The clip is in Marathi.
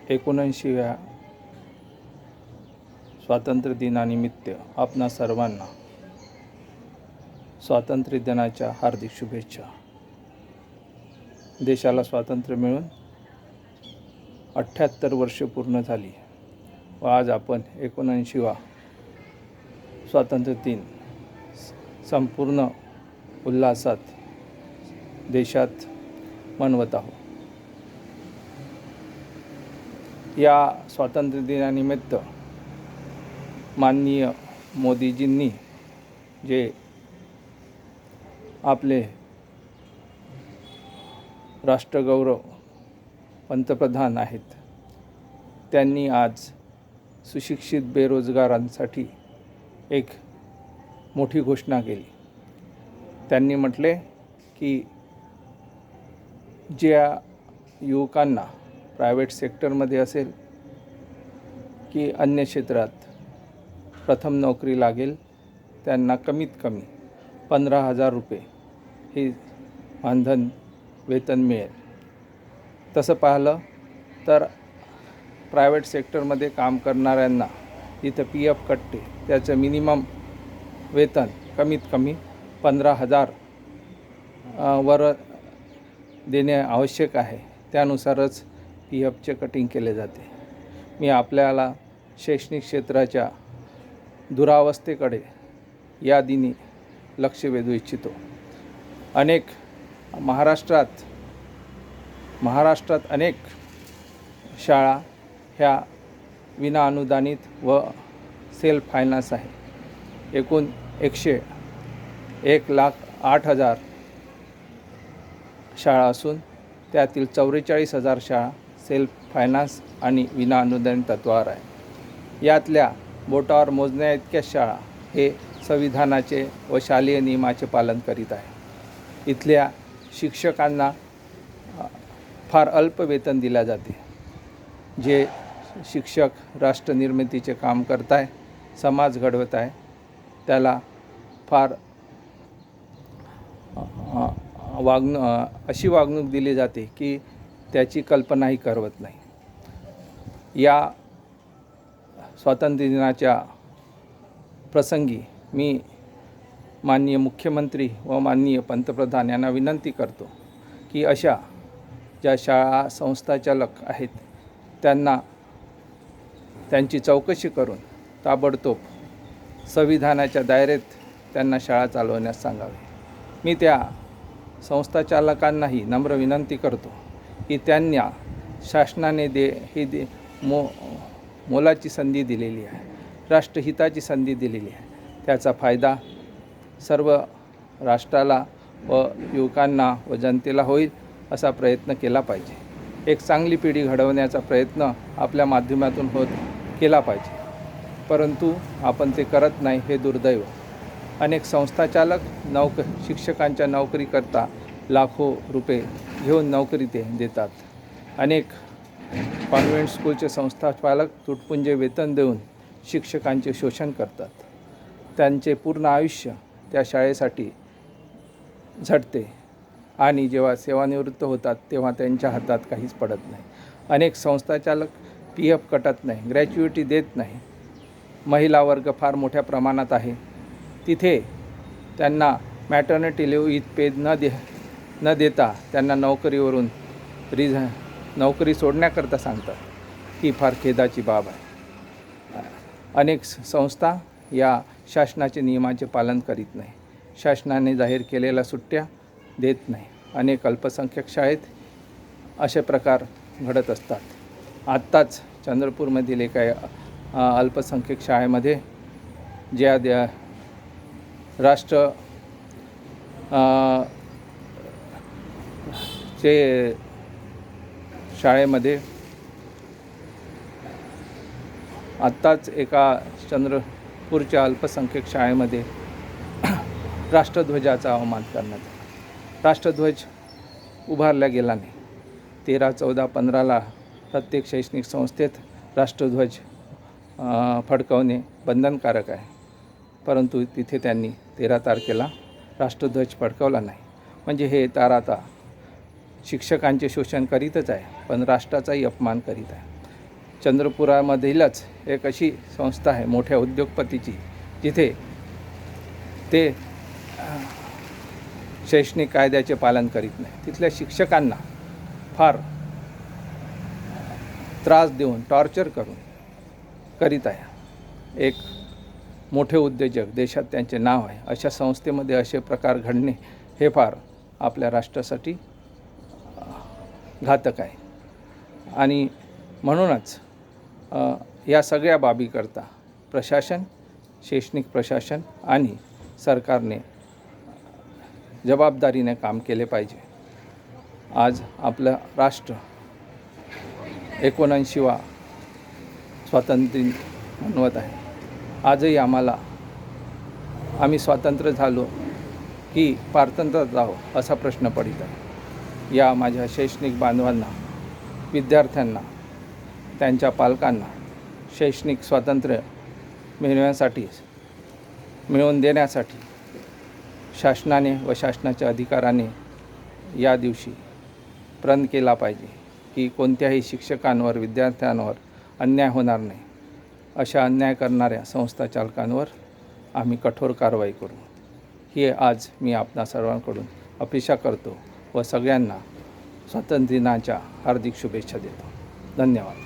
79व्या स्वातंत्र्य दिनानिमित्त आपणा सर्वांना स्वातंत्र्य दिनाच्या हार्दिक शुभेच्छा. देशाला स्वातंत्र्य मिळून 78 वर्ष पूर्ण झाली व आज आपण 79वा स्वातंत्र्य दिन संपूर्ण उल्हासात देशात मनवत आहोत. या स्वातंत्र्य दिनानिमित्त माननीय मोदीजींनी जे आपले राष्ट्रगौरव पंतप्रधान आहेत त्यांनी आज सुशिक्षित बेरोजगारांसाठी एक मोठी घोषणा केली. त्यांनी म्हटले की ज्या युवकांना प्रायव्हेट सेक्टरमध्ये असेल की अन्य क्षेत्रात प्रथम नोकरी लागेल त्यांना कमीत कमी 15,000 रुपये हे मानधन वेतन मिळेल. तसं पाहिलं तर प्रायव्हेट सेक्टरमध्ये काम करणाऱ्यांना जिथं PF कटते त्याचं मिनिमम वेतन कमीत कमी 15,000 वर देणे आवश्यक आहे. त्यानुसारच PFचे कटिंग केले जाते. मी आपल्याला शैक्षणिक क्षेत्राच्या दुरावस्थेकडे या दिनी लक्ष वेधू इच्छितो. अनेक महाराष्ट्रात अनेक शाळा ह्या विनाअनुदानित व सेल्फ फायनान्स आहे. एकूण 1,08,000 शाळा असून त्यातील 44,000 शाळा सेल्फ फायनान्स आणि विनाअनुदानित तत्त्वावर आहे. यातल्या बोटावर मोजण्या इतक्या शाळा हे संविधानाचे व शालेय नियमाचे पालन करीत आहे. इथल्या शिक्षकांना फार अल्प वेतन दिले जाते. जे शिक्षक राष्ट्रनिर्मितीचे काम करत आहे, समाज घडवत आहे, त्याला फार अशी वागणूक दिली जाते की त्याची कल्पनाही करवत नाही. या स्वातंत्र्य दिनाच्या प्रसंगी मी माननीय मुख्यमंत्री व माननीय पंतप्रधान यांना विनंती करतो की अशा ज्या शाळा संस्थाचालक आहेत त्यांना त्यांची चौकशी करून ताबडतोब संविधानाच्या दायरेत त्यांना शाळा चालवण्यास सांगावे. मी त्या संस्थाचालकांनाही नम्र विनंती करतो की त्यांना शासनाने मोलाची संधी दिलेली आहे, राष्ट्रहिताची संधी दिलेली आहे. त्याचा फायदा सर्व राष्ट्राला व युवकांना व जनतेला होईल असा प्रयत्न केला पाहिजे. एक चांगली पिढी घडवण्याचा प्रयत्न आपल्या माध्यमातून केला पाहिजे, परंतु आपण ते करत नाही, हे दुर्दैव. अनेक संस्थाचालक शिक्षकांच्या नोकरीकरता लाखो रुपये घेऊन नोकरी देतात. अनेक कॉन्व्हेंट स्कूलचे संस्थाचालक तुटपुंजे वेतन देऊन शिक्षकांचे शोषण करतात. त्यांचे पूर्ण आयुष्य त्या शाळेसाठी झटते आणि जेव्हा सेवानिवृत्त होतात तेव्हा त्यांच्या हातात काहीच पडत नाही. अनेक संस्थाचालक PF कटत नाही, ग्रॅच्युइटी देत नाही. महिला वर्ग फार मोठ्या प्रमाणात आहे. तिथे त्यांना मॅटर्निटी लिव्ह विथ पे न देता त्यांना नोकरीवरून नोकरी सोडण्याकरता सांगतात. ही फार खेदाची बाब आहे. अनेक संस्था या शासनाचे नियमाचे पालन करीत नाही. शासनाने जाहीर केलेल्या सुट्ट्या देत नाही. अनेक अल्पसंख्याक शाळेत असे प्रकार घडत असतात. आत्ताच चंद्रपूरमधील एका अल्पसंख्याक शाळेमध्ये ज्या शाळेमध्ये आत्ताच एका चंद्रपूरच्या अल्पसंख्याक शाळेमध्ये राष्ट्रध्वजाचा अवमान करण्यात आला. राष्ट्रध्वज उभारला गेला नाही. 13, 14, 15ला प्रत्येक शैक्षणिक संस्थेत राष्ट्रध्वज फडकवणे बंधनकारक आहे, परंतु तिथे त्यांनी 13 तारखेला राष्ट्रध्वज फडकवला नाही. म्हणजे हे आता शिक्षकांचे शोषण करीतच आहे, पण राष्ट्राचाही अपमान करीत आहे. चंद्रपुरामधीलच एक अशी संस्था आहे मोठ्या उद्योगपतीची, जिथे ते शैक्षणिक कायद्याचे पालन करीत नाही. तिथल्या शिक्षकांना फार त्रास देऊन, टॉर्चर करून करीत आहे. एक मोठे उद्योजक, देशात त्यांचे नाव आहे, अशा संस्थेमध्ये असे प्रकार घडणे हे फार आपल्या राष्ट्रासाठी घातक आहे. आणि म्हणूनच या सगळ्या बाबीकरता प्रशासन, शैक्षणिक प्रशासन आणि सरकारने जबाबदारीने काम केले पाहिजे. आज आपलं राष्ट्र 79वा स्वातंत्र्य दिन मनवत आहे. आजही आम्ही स्वातंत्र्य झालो की पारतंत्र्यात जावं असा प्रश्न पडित आहे. या माझ्या शैक्षणिक बांधवांना, विद्यार्थ्यांना, त्यांच्या पालकांना शैक्षणिक स्वातंत्र्य मिळवून देण्यासाठी शासनाने व शासनाच्या अधिकाराने या दिवशी प्रण केला पाहिजे की कोणत्याही शिक्षकांवर, विद्यार्थ्यांवर अन्याय होणार नाही. अशा अन्याय करणाऱ्या संस्था चालकांवर आम्ही कठोर कारवाई करू, ही आज मी आपणा सर्वांकडून अपेक्षा करतो व सगळ्यांना स्वातंत्र्य दिनाच्या हार्दिक शुभेच्छा देतो. धन्यवाद.